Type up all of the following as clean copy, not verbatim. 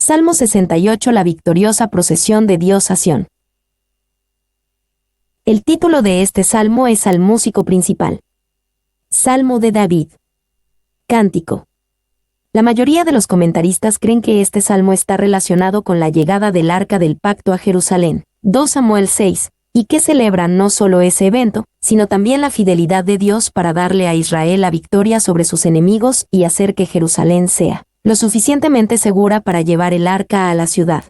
Salmo 68. La victoriosa procesión de Dios a Sión. El título de este salmo es al músico principal. Salmo de David. Cántico. La mayoría de los comentaristas creen que este salmo está relacionado con la llegada del Arca del Pacto a Jerusalén, 2 Samuel 6, y que celebran no solo ese evento, sino también la fidelidad de Dios para darle a Israel la victoria sobre sus enemigos y hacer que Jerusalén sea lo suficientemente segura para llevar el arca a la ciudad.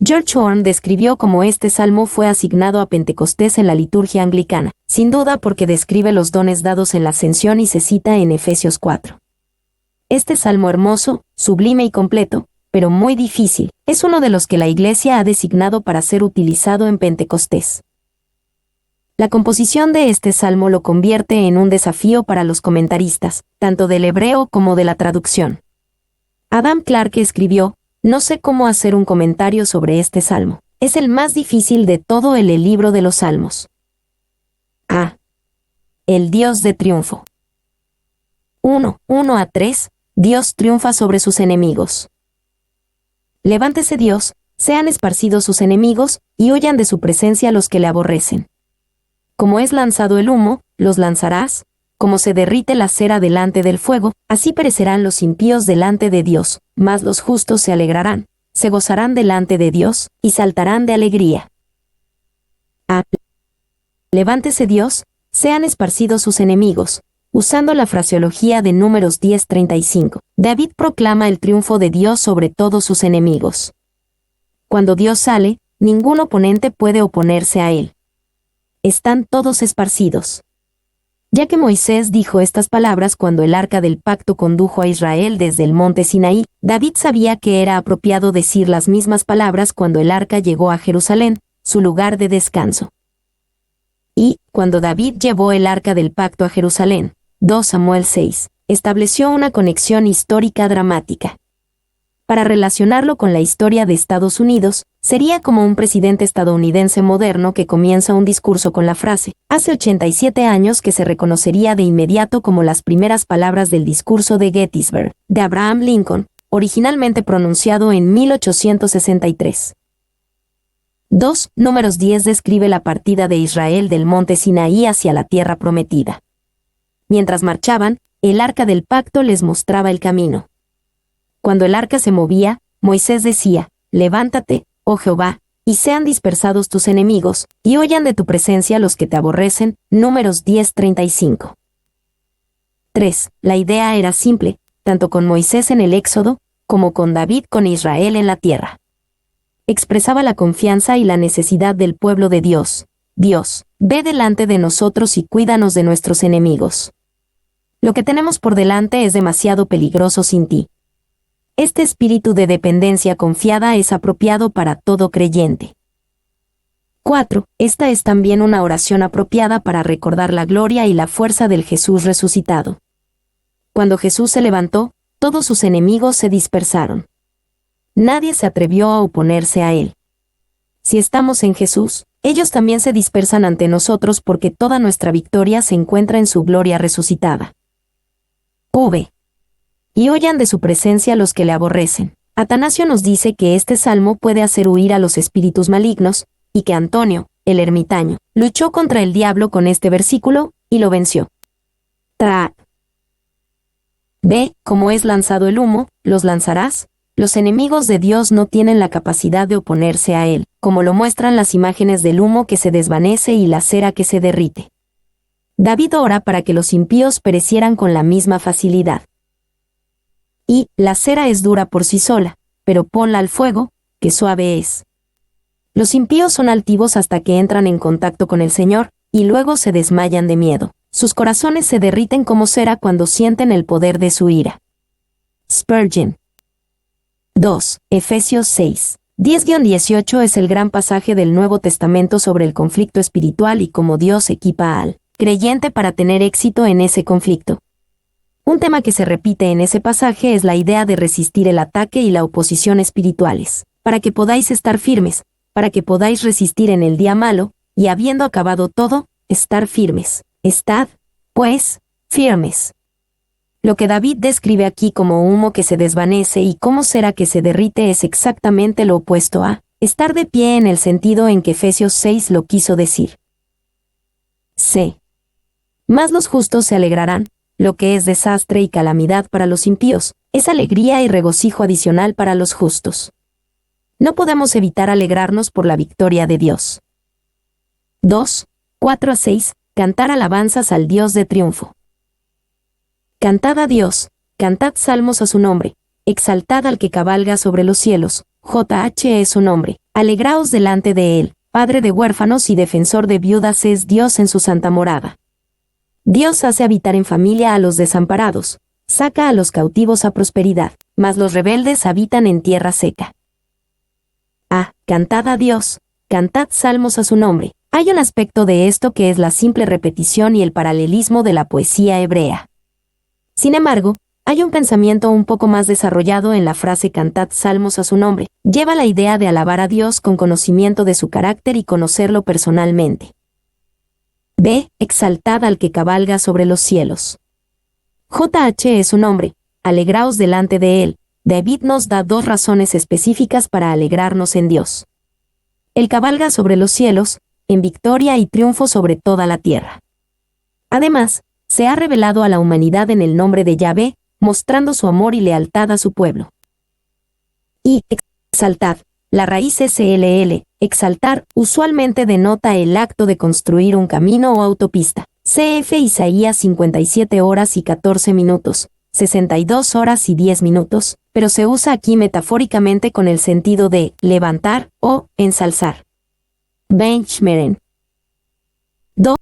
George Horne describió cómo este salmo fue asignado a Pentecostés en la liturgia anglicana, sin duda porque describe los dones dados en la ascensión y se cita en Efesios 4. Este salmo hermoso, sublime y completo, pero muy difícil, es uno de los que la Iglesia ha designado para ser utilizado en Pentecostés. La composición de este salmo lo convierte en un desafío para los comentaristas, tanto del hebreo como de la traducción. Adam Clarke escribió: "No sé cómo hacer un comentario sobre este salmo. Es el más difícil de todo el libro de los salmos". A. El Dios de triunfo. 1:1-3. Dios triunfa sobre sus enemigos. Levántese Dios, sean esparcidos sus enemigos, y huyan de su presencia los que le aborrecen. Como es lanzado el humo, los lanzarás, como se derrite la cera delante del fuego, así perecerán los impíos delante de Dios, mas los justos se alegrarán, se gozarán delante de Dios, y saltarán de alegría. A. Levántese Dios, sean esparcidos sus enemigos. Usando la fraseología de Números 10:35, David proclama el triunfo de Dios sobre todos sus enemigos. Cuando Dios sale, ningún oponente puede oponerse a él. Están todos esparcidos. Ya que Moisés dijo estas palabras cuando el Arca del Pacto condujo a Israel desde el monte Sinaí, David sabía que era apropiado decir las mismas palabras cuando el Arca llegó a Jerusalén, su lugar de descanso. Y, cuando David llevó el Arca del Pacto a Jerusalén, 2 Samuel 6, estableció una conexión histórica dramática. Para relacionarlo con la historia de Estados Unidos, sería como un presidente estadounidense moderno que comienza un discurso con la frase, hace 87 años, que se reconocería de inmediato como las primeras palabras del discurso de Gettysburg, de Abraham Lincoln, originalmente pronunciado en 1863. 2. Números 10 describe la partida de Israel del monte Sinaí hacia la tierra prometida. Mientras marchaban, el Arca del Pacto les mostraba el camino. Cuando el arca se movía, Moisés decía: "Levántate, oh Jehová, y sean dispersados tus enemigos, y huyan de tu presencia los que te aborrecen". Números 10:35. 3. La idea era simple, tanto con Moisés en el Éxodo, como con David con Israel en la tierra. Expresaba la confianza y la necesidad del pueblo de Dios. Dios, ve delante de nosotros y cuídanos de nuestros enemigos. Lo que tenemos por delante es demasiado peligroso sin ti. Este espíritu de dependencia confiada es apropiado para todo creyente. 4. Esta es también una oración apropiada para recordar la gloria y la fuerza del Jesús resucitado. Cuando Jesús se levantó, todos sus enemigos se dispersaron. Nadie se atrevió a oponerse a él. Si estamos en Jesús, ellos también se dispersan ante nosotros porque toda nuestra victoria se encuentra en su gloria resucitada. V. Y huyan de su presencia los que le aborrecen. Atanasio nos dice que este salmo puede hacer huir a los espíritus malignos, y que Antonio, el ermitaño, luchó contra el diablo con este versículo, y lo venció. B. Como es lanzado el humo, los lanzarás. Los enemigos de Dios no tienen la capacidad de oponerse a él, como lo muestran las imágenes del humo que se desvanece y la cera que se derrite. David ora para que los impíos perecieran con la misma facilidad. Y, la cera es dura por sí sola, pero ponla al fuego, que suave es. Los impíos son altivos hasta que entran en contacto con el Señor, y luego se desmayan de miedo. Sus corazones se derriten como cera cuando sienten el poder de su ira. Spurgeon. 2. Efesios 6. 10-18 es el gran pasaje del Nuevo Testamento sobre el conflicto espiritual y cómo Dios equipa al creyente para tener éxito en ese conflicto. Un tema que se repite en ese pasaje es la idea de resistir el ataque y la oposición espirituales, para que podáis estar firmes, para que podáis resistir en el día malo, y habiendo acabado todo, estar firmes. Estad, pues, firmes. Lo que David describe aquí como humo que se desvanece y como cera que se derrite es exactamente lo opuesto a estar de pie en el sentido en que Efesios 6 lo quiso decir. C. Más los justos se alegrarán, lo que es desastre y calamidad para los impíos, es alegría y regocijo adicional para los justos. No podemos evitar alegrarnos por la victoria de Dios. 2, 4 a 6. Cantar alabanzas al Dios de triunfo. Cantad a Dios, cantad salmos a su nombre, exaltad al que cabalga sobre los cielos, JH es su nombre, alegraos delante de él, Padre de huérfanos y defensor de viudas es Dios en su santa morada. Dios hace habitar en familia a los desamparados, saca a los cautivos a prosperidad, mas los rebeldes habitan en tierra seca. A. Cantad a Dios, cantad salmos a su nombre. Hay un aspecto de esto que es la simple repetición y el paralelismo de la poesía hebrea. Sin embargo, hay un pensamiento un poco más desarrollado en la frase cantad salmos a su nombre. Lleva la idea de alabar a Dios con conocimiento de su carácter y conocerlo personalmente. B. Exaltad al que cabalga sobre los cielos. JH es su nombre, alegraos delante de él. David nos da dos razones específicas para alegrarnos en Dios. Él cabalga sobre los cielos, en victoria y triunfo sobre toda la tierra. Además, se ha revelado a la humanidad en el nombre de Yahvé, mostrando su amor y lealtad a su pueblo. Y exaltad, la raíz SLL, exaltar, usualmente denota el acto de construir un camino o autopista. CF Isaías 57 horas y 14 minutos, 62 horas y 10 minutos, pero se usa aquí metafóricamente con el sentido de levantar o ensalzar. Benchmeren. 2.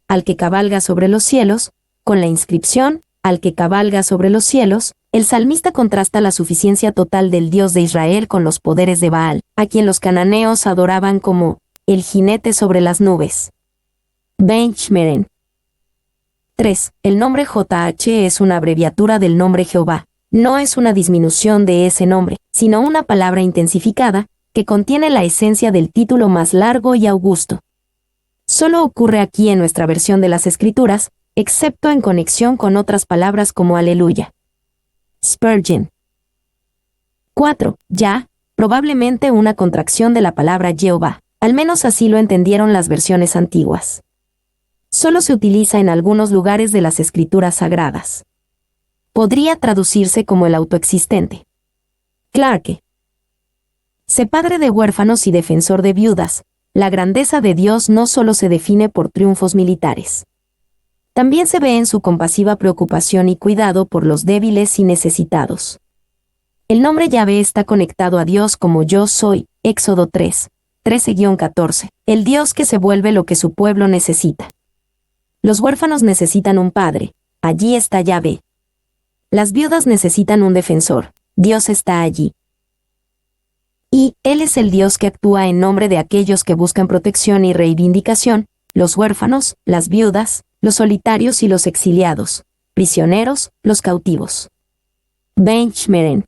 Al que cabalga sobre los cielos, con la inscripción, al que cabalga sobre los cielos, el salmista contrasta la suficiencia total del Dios de Israel con los poderes de Baal, a quien los cananeos adoraban como el jinete sobre las nubes. Benchmeren. 3. El nombre JH es una abreviatura del nombre Jehová. No es una disminución de ese nombre, sino una palabra intensificada, que contiene la esencia del título más largo y augusto. Solo ocurre aquí en nuestra versión de las Escrituras, excepto en conexión con otras palabras como aleluya. Spurgeon. 4. Ya, probablemente una contracción de la palabra Jehová, al menos así lo entendieron las versiones antiguas. Solo se utiliza en algunos lugares de las Escrituras sagradas. Podría traducirse como el autoexistente. Clarke. Sé padre de huérfanos y defensor de viudas. La grandeza de Dios no solo se define por triunfos militares. También se ve en su compasiva preocupación y cuidado por los débiles y necesitados. El nombre Yahvé está conectado a Dios como yo soy, Éxodo 3, 13-14, el Dios que se vuelve lo que su pueblo necesita. Los huérfanos necesitan un padre, allí está Yahvé. Las viudas necesitan un defensor, Dios está allí. Y Él es el Dios que actúa en nombre de aquellos que buscan protección y reivindicación, los huérfanos, las viudas, los solitarios y los exiliados, prisioneros, los cautivos. Benchmeren.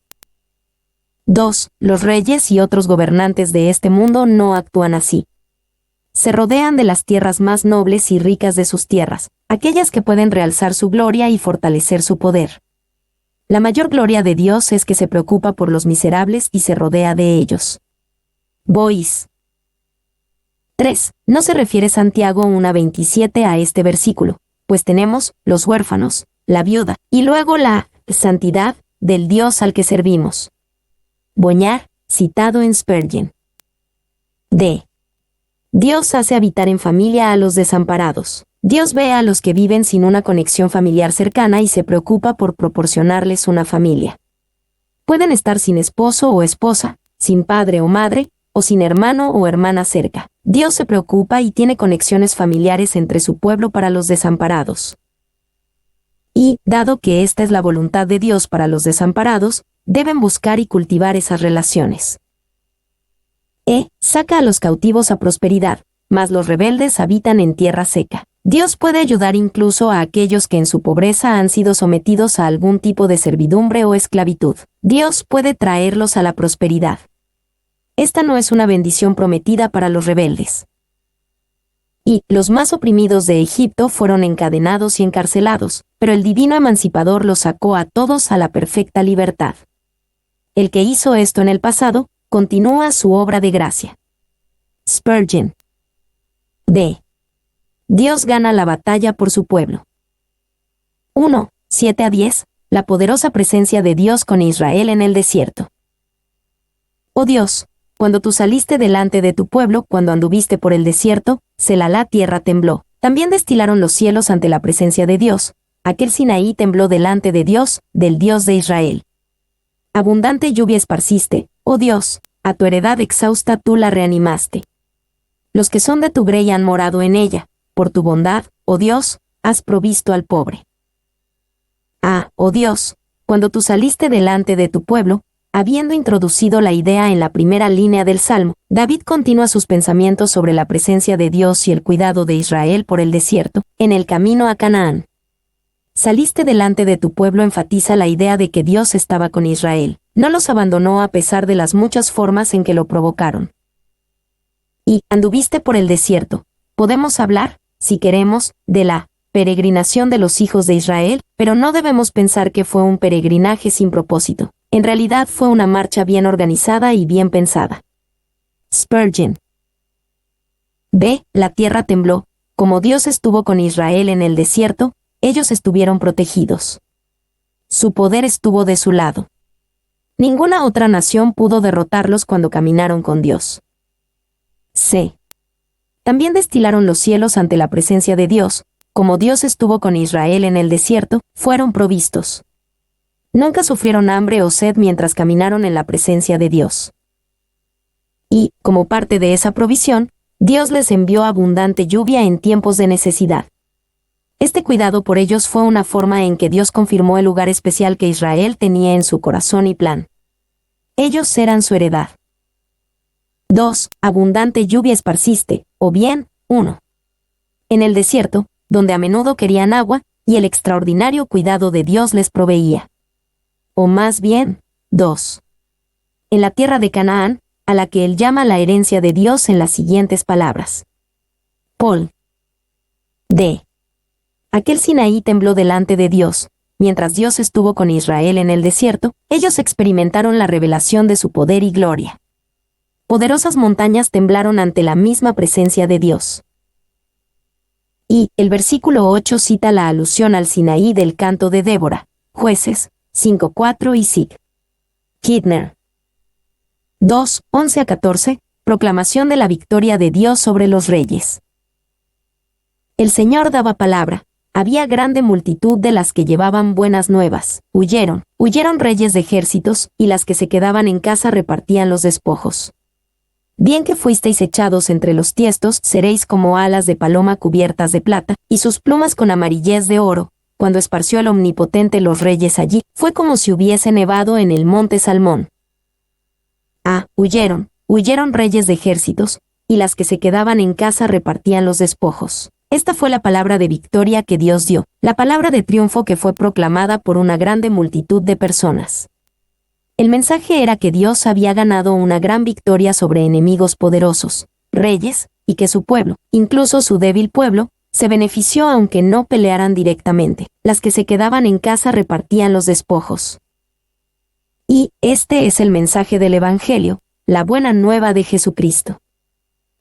2. Los reyes y otros gobernantes de este mundo no actúan así. Se rodean de las tierras más nobles y ricas de sus tierras, aquellas que pueden realzar su gloria y fortalecer su poder. La mayor gloria de Dios es que se preocupa por los miserables y se rodea de ellos. Boyce. 3. No se refiere Santiago 1:27 a este versículo, pues tenemos los huérfanos, la viuda, y luego la santidad del Dios al que servimos. Boñar, citado en Spurgeon. D. Dios hace habitar en familia a los desamparados. Dios ve a los que viven sin una conexión familiar cercana y se preocupa por proporcionarles una familia. Pueden estar sin esposo o esposa, sin padre o madre, o sin hermano o hermana cerca. Dios se preocupa y tiene conexiones familiares entre su pueblo para los desamparados. Y, dado que esta es la voluntad de Dios para los desamparados, deben buscar y cultivar esas relaciones. Saca a los cautivos a prosperidad, mas los rebeldes habitan en tierra seca. Dios puede ayudar incluso a aquellos que en su pobreza han sido sometidos a algún tipo de servidumbre o esclavitud. Dios puede traerlos a la prosperidad. Esta no es una bendición prometida para los rebeldes. Y los más oprimidos de Egipto fueron encadenados y encarcelados, pero el divino emancipador los sacó a todos a la perfecta libertad. El que hizo esto en el pasado, continúa su obra de gracia. Spurgeon. D. Dios gana la batalla por su pueblo. 1. 7-10. La poderosa presencia de Dios con Israel en el desierto. Oh Dios, cuando tú saliste delante de tu pueblo, cuando anduviste por el desierto, la tierra tembló. También destilaron los cielos ante la presencia de Dios. Aquel Sinaí tembló delante de Dios, del Dios de Israel. Abundante lluvia esparciste, oh Dios, a tu heredad exhausta tú la reanimaste. Los que son de tu grey han morado en ella, por tu bondad, oh Dios, has provisto al pobre. Oh Dios, cuando tú saliste delante de tu pueblo, habiendo introducido la idea en la primera línea del Salmo, David continúa sus pensamientos sobre la presencia de Dios y el cuidado de Israel por el desierto, en el camino a Canaán. Saliste delante de tu pueblo enfatiza la idea de que Dios estaba con Israel, no los abandonó a pesar de las muchas formas en que lo provocaron. Y anduviste por el desierto. Podemos hablar, si queremos, de la peregrinación de los hijos de Israel, pero no debemos pensar que fue un peregrinaje sin propósito. En realidad fue una marcha bien organizada y bien pensada. Spurgeon. B. La tierra tembló. Como Dios estuvo con Israel en el desierto, ellos estuvieron protegidos. Su poder estuvo de su lado. Ninguna otra nación pudo derrotarlos cuando caminaron con Dios. C. También destilaron los cielos ante la presencia de Dios. Como Dios estuvo con Israel en el desierto, fueron provistos. Nunca sufrieron hambre o sed mientras caminaron en la presencia de Dios. Y, como parte de esa provisión, Dios les envió abundante lluvia en tiempos de necesidad. Este cuidado por ellos fue una forma en que Dios confirmó el lugar especial que Israel tenía en su corazón y plan. Ellos eran su heredad. 2. Abundante lluvia esparciste, o bien, 1. En el desierto, donde a menudo querían agua, y el extraordinario cuidado de Dios les proveía. O más bien, 2. En la tierra de Canaán, a la que él llama la herencia de Dios en las siguientes palabras. Paul. D. Aquel Sinaí tembló delante de Dios. Mientras Dios estuvo con Israel en el desierto, ellos experimentaron la revelación de su poder y gloria. Poderosas montañas temblaron ante la misma presencia de Dios. Y el versículo 8 cita la alusión al Sinaí del canto de Débora, Jueces 5:4 y Sig. Kidner. 2, 11-14, proclamación de la victoria de Dios sobre los reyes. El Señor daba palabra. Había grande multitud de las que llevaban buenas nuevas. Huyeron reyes de ejércitos, y las que se quedaban en casa repartían los despojos. Bien que fuisteis echados entre los tiestos, seréis como alas de paloma cubiertas de plata, y sus plumas con amarillez de oro. Cuando esparció el Omnipotente los reyes allí, fue como si hubiese nevado en el monte Salmón. Huyeron reyes de ejércitos, y las que se quedaban en casa repartían los despojos. Esta fue la palabra de victoria que Dios dio, la palabra de triunfo que fue proclamada por una grande multitud de personas. El mensaje era que Dios había ganado una gran victoria sobre enemigos poderosos, reyes, y que su pueblo, incluso su débil pueblo, se benefició aunque no pelearan directamente. Las que se quedaban en casa repartían los despojos. Y este es el mensaje del Evangelio, la buena nueva de Jesucristo.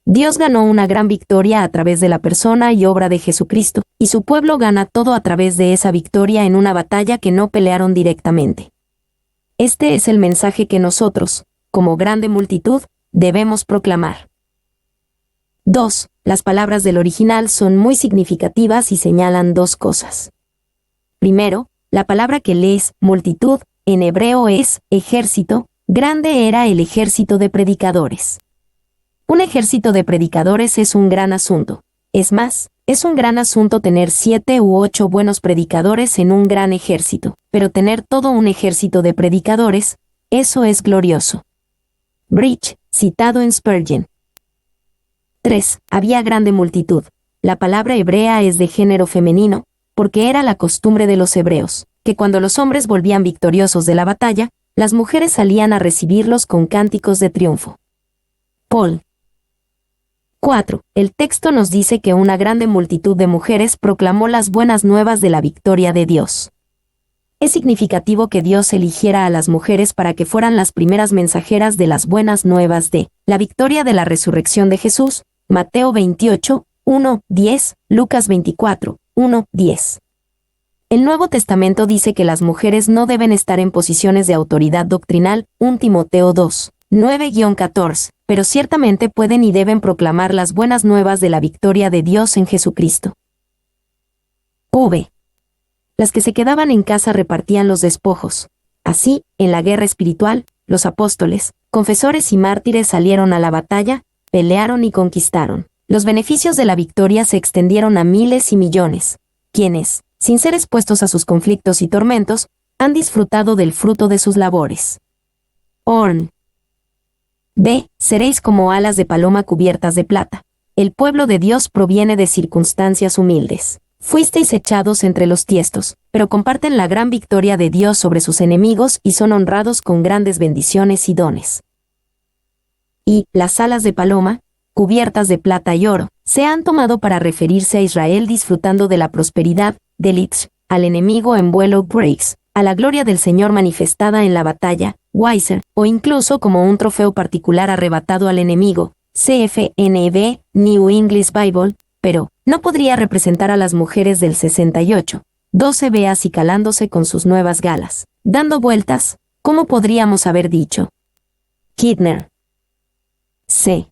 Dios ganó una gran victoria a través de la persona y obra de Jesucristo, y su pueblo gana todo a través de esa victoria en una batalla que no pelearon directamente. Este es el mensaje que nosotros, como grande multitud, debemos proclamar. 2. Las palabras del original son muy significativas y señalan dos cosas. Primero, la palabra que lees, multitud, en hebreo es ejército. Grande era el ejército de predicadores. Un ejército de predicadores es un gran asunto. Es más, es un gran asunto tener 7 u 8 buenos predicadores en un gran ejército, pero tener todo un ejército de predicadores, eso es glorioso. Bridge, citado en Spurgeon. 3. Había grande multitud. La palabra hebrea es de género femenino, porque era la costumbre de los hebreos, que cuando los hombres volvían victoriosos de la batalla, las mujeres salían a recibirlos con cánticos de triunfo. Paul. 4. El texto nos dice que una grande multitud de mujeres proclamó las buenas nuevas de la victoria de Dios. Es significativo que Dios eligiera a las mujeres para que fueran las primeras mensajeras de las buenas nuevas de la victoria de la resurrección de Jesús, Mateo 28, 1, 10, Lucas 24, 1, 10. El Nuevo Testamento dice que las mujeres no deben estar en posiciones de autoridad doctrinal, 1 Timoteo 2, 9-14, pero ciertamente pueden y deben proclamar las buenas nuevas de la victoria de Dios en Jesucristo. V. Las que se quedaban en casa repartían los despojos. Así, en la guerra espiritual, los apóstoles, confesores y mártires salieron a la batalla, pelearon y conquistaron. Los beneficios de la victoria se extendieron a miles y millones, quienes, sin ser expuestos a sus conflictos y tormentos, han disfrutado del fruto de sus labores. Horn. B. Seréis como alas de paloma cubiertas de plata. El pueblo de Dios proviene de circunstancias humildes. Fuisteis echados entre los tiestos, pero comparten la gran victoria de Dios sobre sus enemigos y son honrados con grandes bendiciones y dones. Y las alas de paloma, cubiertas de plata y oro, se han tomado para referirse a Israel disfrutando de la prosperidad, del Itch, al enemigo en vuelo Breaks, a la gloria del Señor manifestada en la batalla, Weiser, o incluso como un trofeo particular arrebatado al enemigo, CFNB, New English Bible, pero no podría representar a las mujeres del 68, 12b acicalándose con sus nuevas galas, dando vueltas, ¿cómo podríamos haber dicho? Kidner. C.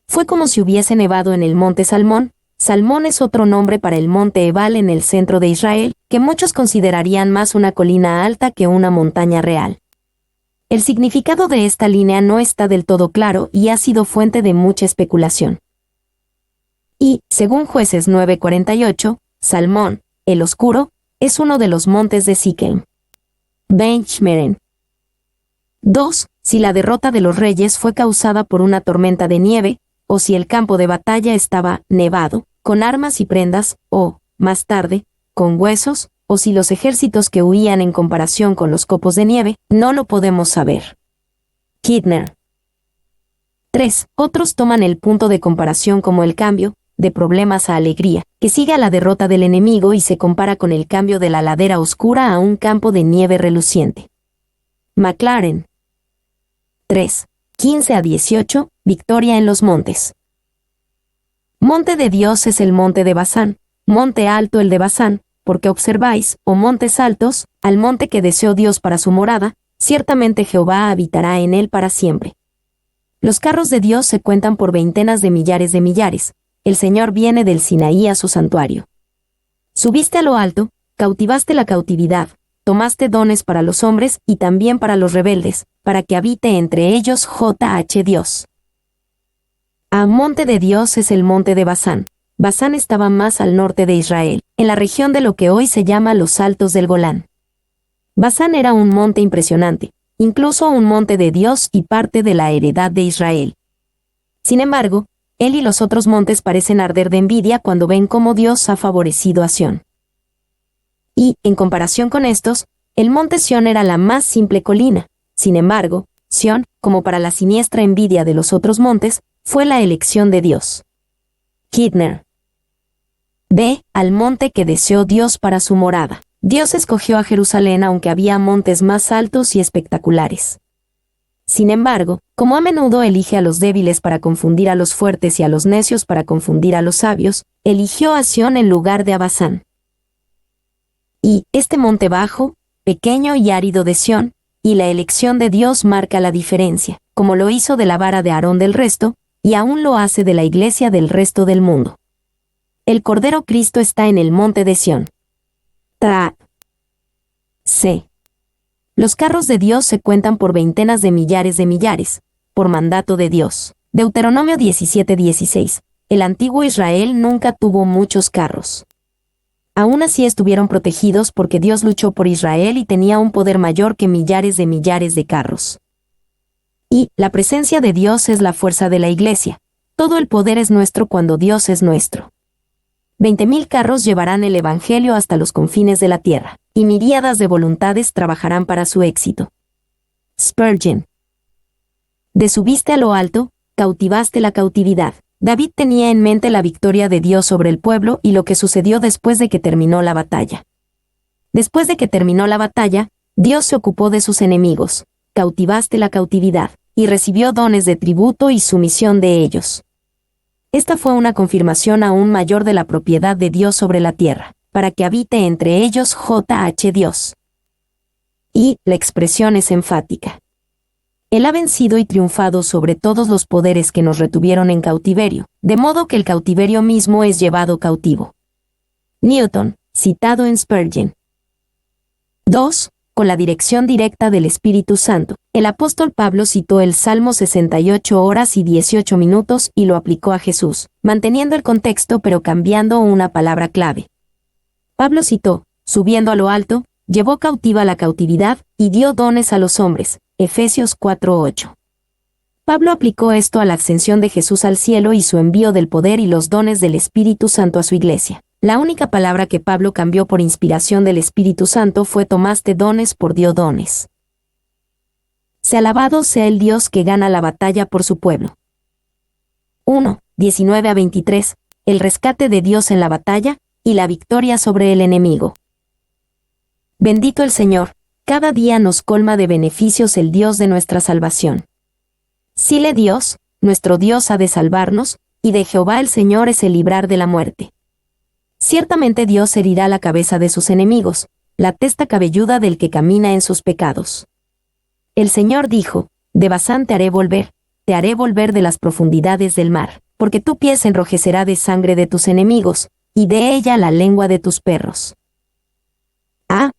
Fue como si hubiese nevado en el monte Salmón. Salmón es otro nombre para el monte Ebal en el centro de Israel, que muchos considerarían más una colina alta que una montaña real. El significado de esta línea no está del todo claro y ha sido fuente de mucha especulación. Y, según Jueces 9:48, Salmón, el Oscuro, es uno de los montes de Siquem. Benchmeren. 2. Si la derrota de los reyes fue causada por una tormenta de nieve, o si el campo de batalla estaba nevado, con armas y prendas, o, más tarde, con huesos, o si los ejércitos que huían en comparación con los copos de nieve, no lo podemos saber. Kidner. 3. Otros toman el punto de comparación como el cambio, de problemas a alegría, que sigue a la derrota del enemigo y se compara con el cambio de la ladera oscura a un campo de nieve reluciente. McLaren. 3. 15-18, Victoria en los montes. Monte de Dios es el monte de Basán, monte alto el de Basán, porque observáis, oh montes altos, al monte que deseó Dios para su morada, ciertamente Jehová habitará en él para siempre. Los carros de Dios se cuentan por veintenas de millares, el Señor viene del Sinaí a su santuario. Subiste a lo alto, cautivaste la cautividad, tomaste dones para los hombres y también para los rebeldes, para que habite entre ellos JH Dios. A monte de Dios es el monte de Basán. Basán estaba más al norte de Israel, en la región de lo que hoy se llama los Altos del Golán. Basán era un monte impresionante, incluso un monte de Dios y parte de la heredad de Israel. Sin embargo, él y los otros montes parecen arder de envidia cuando ven cómo Dios ha favorecido a Sión. Y, en comparación con estos, el monte Sión era la más simple colina. Sin embargo, Sión, como para la siniestra envidia de los otros montes, fue la elección de Dios. Kidner. B. Al monte que deseó Dios para su morada. Dios escogió a Jerusalén aunque había montes más altos y espectaculares. Sin embargo, como a menudo elige a los débiles para confundir a los fuertes y a los necios para confundir a los sabios, eligió a Sión en lugar de a Basán. Y este monte bajo, pequeño y árido de Sión, y la elección de Dios marca la diferencia, como lo hizo de la vara de Aarón del resto, y aún lo hace de la iglesia del resto del mundo. El Cordero Cristo está en el monte de Sión. C. Los carros de Dios se cuentan por veintenas de millares, por mandato de Dios. Deuteronomio 17:16. El antiguo Israel nunca tuvo muchos carros. Aún así estuvieron protegidos porque Dios luchó por Israel y tenía un poder mayor que millares de carros. Y la presencia de Dios es la fuerza de la iglesia. Todo el poder es nuestro cuando Dios es nuestro. 20,000 carros llevarán el evangelio hasta los confines de la tierra, y miríadas de voluntades trabajarán para su éxito. Spurgeon. De subiste a lo alto, cautivaste la cautividad. David tenía en mente la victoria de Dios sobre el pueblo y lo que sucedió después de que terminó la batalla. Después de que terminó la batalla, Dios se ocupó de sus enemigos, cautivaste la cautividad, y recibió dones de tributo y sumisión de ellos. Esta fue una confirmación aún mayor de la propiedad de Dios sobre la tierra, para que habite entre ellos JH Dios. Y la expresión es enfática. Él ha vencido y triunfado sobre todos los poderes que nos retuvieron en cautiverio, de modo que el cautiverio mismo es llevado cautivo. Newton, citado en Spurgeon. 2. Con la dirección directa del Espíritu Santo, el apóstol Pablo citó el Salmo 68 horas y 18 minutos y lo aplicó a Jesús, manteniendo el contexto pero cambiando una palabra clave. Pablo citó, subiendo a lo alto, llevó cautiva la cautividad y dio dones a los hombres, Efesios 4:8. Pablo aplicó esto a la ascensión de Jesús al cielo y su envío del poder y los dones del Espíritu Santo a su iglesia. La única palabra que Pablo cambió por inspiración del Espíritu Santo fue tomaste dones por dio dones. Sea alabado sea el Dios que gana la batalla por su pueblo. 1, 19-23, el rescate de Dios en la batalla y la victoria sobre el enemigo. Bendito el Señor, cada día nos colma de beneficios el Dios de nuestra salvación. Sile Dios, nuestro Dios ha de salvarnos, y de Jehová el Señor es el librar de la muerte. Ciertamente Dios herirá la cabeza de sus enemigos, la testa cabelluda del que camina en sus pecados. El Señor dijo, de Basán te haré volver de las profundidades del mar, porque tu pie se enrojecerá de sangre de tus enemigos, y de ella la lengua de tus perros.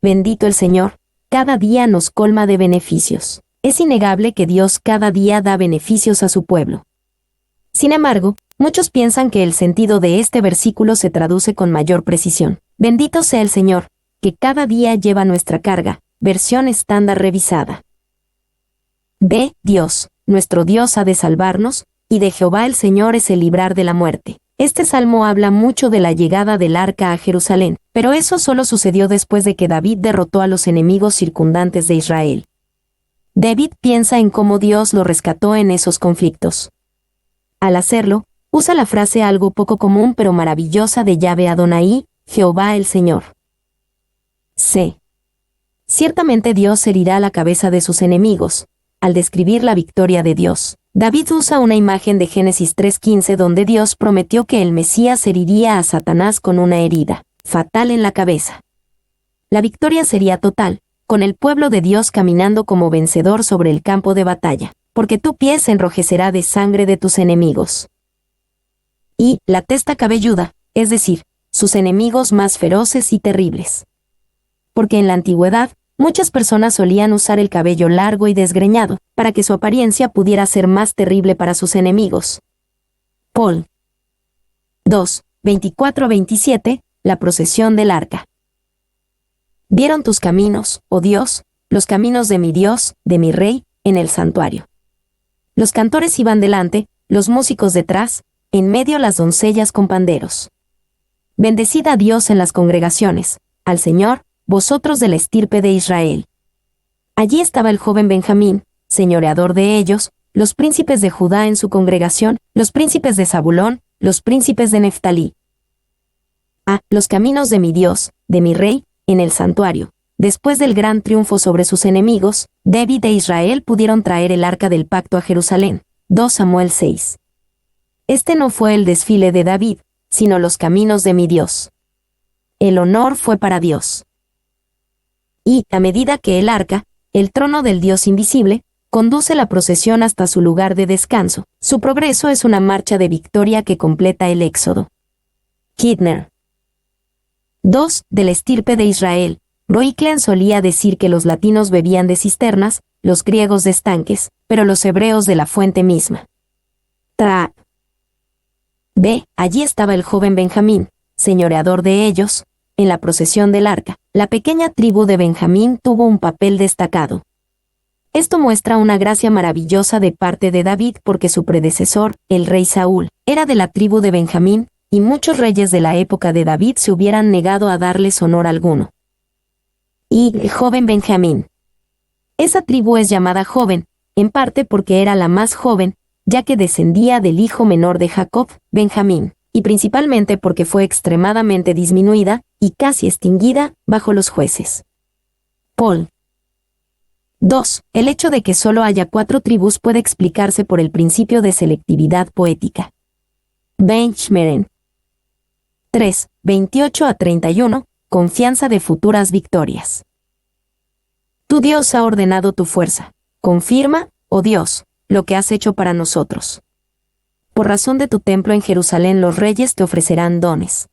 Bendito el Señor, cada día nos colma de beneficios. Es innegable que Dios cada día da beneficios a su pueblo. Sin embargo, muchos piensan que el sentido de este versículo se traduce con mayor precisión. Bendito sea el Señor, que cada día lleva nuestra carga, versión estándar revisada. Dios, nuestro Dios ha de salvarnos, y de Jehová el Señor es el librar de la muerte. Este salmo habla mucho de la llegada del arca a Jerusalén, pero eso solo sucedió después de que David derrotó a los enemigos circundantes de Israel. David piensa en cómo Dios lo rescató en esos conflictos. Al hacerlo, usa la frase algo poco común pero maravillosa de Yahvé Adonai, Jehová el Señor. Ciertamente Dios herirá la cabeza de sus enemigos. Al describir la victoria de Dios, David usa una imagen de Génesis 3:15 donde Dios prometió que el Mesías heriría a Satanás con una herida fatal en la cabeza. La victoria sería total, con el pueblo de Dios caminando como vencedor sobre el campo de batalla, porque tu pie se enrojecerá de sangre de tus enemigos. Y la testa cabelluda, es decir, sus enemigos más feroces y terribles. Porque en la antigüedad, muchas personas solían usar el cabello largo y desgreñado, para que su apariencia pudiera ser más terrible para sus enemigos. Paul 2, 24-27, la procesión del arca. Vieron tus caminos, oh Dios, los caminos de mi Dios, de mi Rey, en el santuario. Los cantores iban delante, los músicos detrás, en medio las doncellas con panderos. Bendecid a Dios en las congregaciones, al Señor, vosotros de la estirpe de Israel. Allí estaba el joven Benjamín, señoreador de ellos, los príncipes de Judá en su congregación, los príncipes de Zabulón, los príncipes de Neftalí. Los caminos de mi Dios, de mi Rey, en el santuario. Después del gran triunfo sobre sus enemigos, David e Israel pudieron traer el arca del pacto a Jerusalén. 2 Samuel 6. Este no fue el desfile de David, sino los caminos de mi Dios. El honor fue para Dios. Y, a medida que el arca, el trono del Dios invisible, conduce la procesión hasta su lugar de descanso, su progreso es una marcha de victoria que completa el éxodo. Kidner. 2. De la estirpe de Israel. Royklean solía decir que los latinos bebían de cisternas, los griegos de estanques, pero los hebreos de la fuente misma. Allí estaba el joven Benjamín, señoreador de ellos, en la procesión del arca. La pequeña tribu de Benjamín tuvo un papel destacado. Esto muestra una gracia maravillosa de parte de David porque su predecesor, el rey Saúl, era de la tribu de Benjamín, y muchos reyes de la época de David se hubieran negado a darles honor alguno. Y el joven Benjamín. Esa tribu es llamada joven, en parte porque era la más joven, ya que descendía del hijo menor de Jacob, Benjamín, y principalmente porque fue extremadamente disminuida y casi extinguida bajo los jueces. Paul. 2. El hecho de que solo haya 4 tribus puede explicarse por el principio de selectividad poética. Benchmeren. 3. 28 a 31. Confianza de futuras victorias. Tu Dios ha ordenado tu fuerza. Confirma, oh Dios, lo que has hecho para nosotros. Por razón de tu templo en Jerusalén los reyes te ofrecerán dones.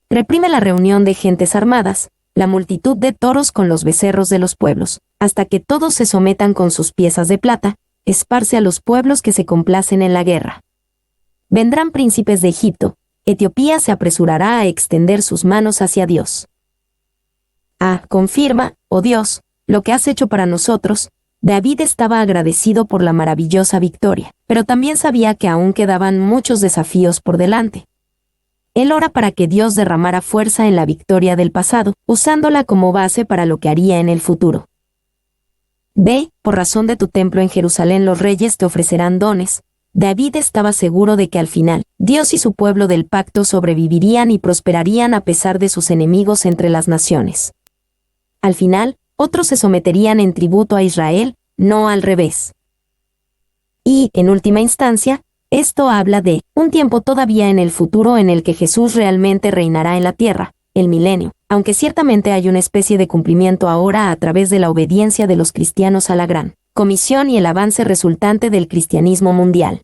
Reprime la reunión de gentes armadas, la multitud de toros con los becerros de los pueblos, hasta que todos se sometan con sus piezas de plata, esparce a los pueblos que se complacen en la guerra. Vendrán príncipes de Egipto, Etiopía se apresurará a extender sus manos hacia Dios. Confirma, oh Dios, lo que has hecho para nosotros. David estaba agradecido por la maravillosa victoria, pero también sabía que aún quedaban muchos desafíos por delante. Él ora para que Dios derramara fuerza en la victoria del pasado, usándola como base para lo que haría en el futuro. Por razón de tu templo en Jerusalén los reyes te ofrecerán dones. David estaba seguro de que al final, Dios y su pueblo del pacto sobrevivirían y prosperarían a pesar de sus enemigos entre las naciones. Al final, otros se someterían en tributo a Israel, no al revés. Y, en última instancia, esto habla de un tiempo todavía en el futuro en el que Jesús realmente reinará en la tierra, el milenio, aunque ciertamente hay una especie de cumplimiento ahora a través de la obediencia de los cristianos a la gran comisión y el avance resultante del cristianismo mundial.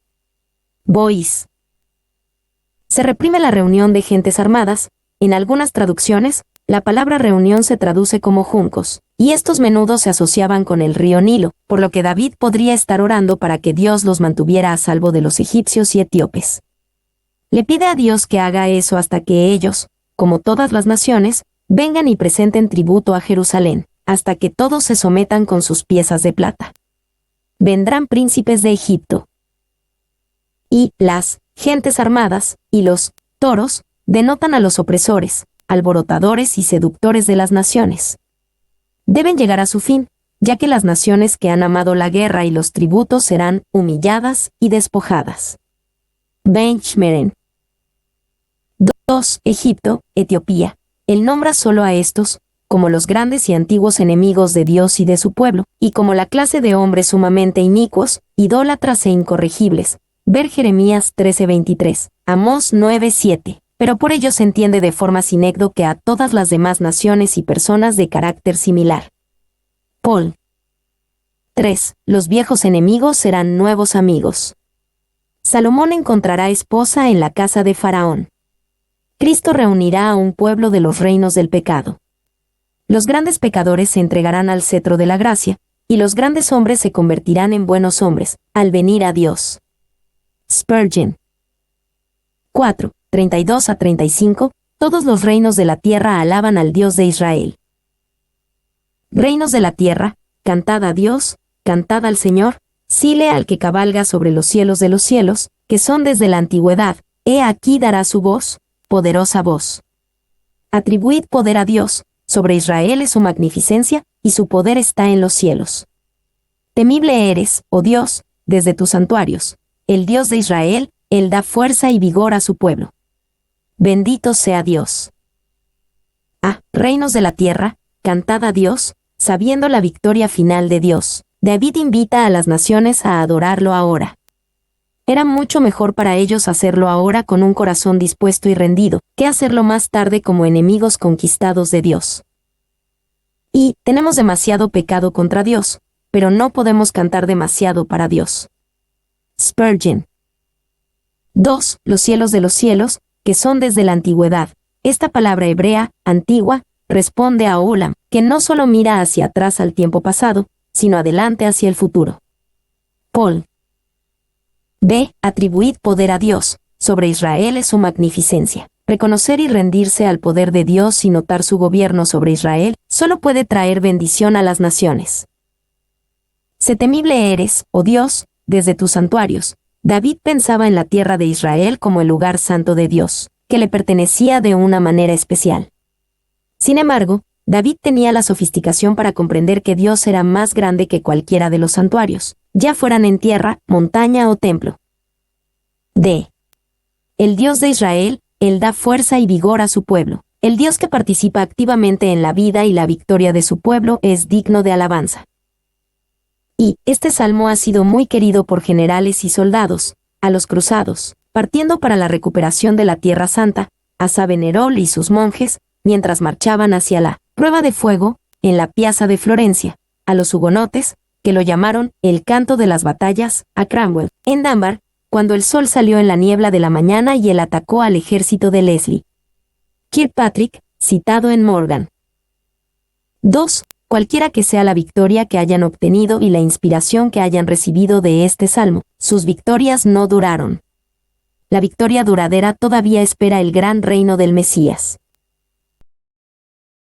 Bois. Se reprime la reunión de gentes armadas. En algunas traducciones, la palabra reunión se traduce como juncos, y estos menudo se asociaban con el río Nilo, por lo que David podría estar orando para que Dios los mantuviera a salvo de los egipcios y etíopes. Le pide a Dios que haga eso hasta que ellos, como todas las naciones, vengan y presenten tributo a Jerusalén, hasta que todos se sometan con sus piezas de plata. Vendrán príncipes de Egipto. Y las gentes armadas y los toros denotan a los opresores, alborotadores y seductores de las naciones. Deben llegar a su fin, ya que las naciones que han amado la guerra y los tributos serán humilladas y despojadas. Benchmeren. 2. Egipto, Etiopía. Él nombra solo a estos, como los grandes y antiguos enemigos de Dios y de su pueblo, y como la clase de hombres sumamente inicuos, idólatras e incorregibles. Ver Jeremías 13:23, Amós 9:7. Pero por ello se entiende de forma sinécdoque a todas las demás naciones y personas de carácter similar. Paul. 3. Los viejos enemigos serán nuevos amigos. Salomón encontrará esposa en la casa de Faraón. Cristo reunirá a un pueblo de los reinos del pecado. Los grandes pecadores se entregarán al cetro de la gracia, y los grandes hombres se convertirán en buenos hombres, al venir a Dios. Spurgeon. 4. 32 a 35, todos los reinos de la tierra alaban al Dios de Israel. Reinos de la tierra, cantad a Dios, cantad al Señor, sile al que cabalga sobre los cielos de los cielos, que son desde la antigüedad, he aquí dará su voz, poderosa voz. Atribuid poder a Dios, sobre Israel es su magnificencia, y su poder está en los cielos. Temible eres, oh Dios, desde tus santuarios, el Dios de Israel, Él da fuerza y vigor a su pueblo. Bendito sea Dios. Reinos de la tierra, cantad a Dios, sabiendo la victoria final de Dios. David invita a las naciones a adorarlo ahora. Era mucho mejor para ellos hacerlo ahora con un corazón dispuesto y rendido, que hacerlo más tarde como enemigos conquistados de Dios. Y tenemos demasiado pecado contra Dios, pero no podemos cantar demasiado para Dios. Spurgeon. 2. Los cielos de los cielos, que son desde la antigüedad. Esta palabra hebrea, antigua, responde a Olam, que no solo mira hacia atrás al tiempo pasado, sino adelante hacia el futuro. Paul. Atribuid poder a Dios, sobre Israel es su magnificencia. Reconocer y rendirse al poder de Dios y notar su gobierno sobre Israel, solo puede traer bendición a las naciones. Sé temible eres, oh Dios, desde tus santuarios. David pensaba en la tierra de Israel como el lugar santo de Dios, que le pertenecía de una manera especial. Sin embargo, David tenía la sofisticación para comprender que Dios era más grande que cualquiera de los santuarios, ya fueran en tierra, montaña o templo. D. El Dios de Israel, Él da fuerza y vigor a su pueblo. El Dios que participa activamente en la vida y la victoria de su pueblo es digno de alabanza. Y este salmo ha sido muy querido por generales y soldados, a los cruzados, partiendo para la recuperación de la Tierra Santa, a Savonarola y sus monjes, mientras marchaban hacia la prueba de fuego, en la Piazza de Florencia, a los hugonotes, que lo llamaron el canto de las batallas, a Cromwell, en Dunbar, cuando el sol salió en la niebla de la mañana y él atacó al ejército de Leslie. Kirkpatrick, citado en Morgan. 2. Cualquiera que sea la victoria que hayan obtenido y la inspiración que hayan recibido de este salmo, sus victorias no duraron. La victoria duradera todavía espera el gran reino del Mesías.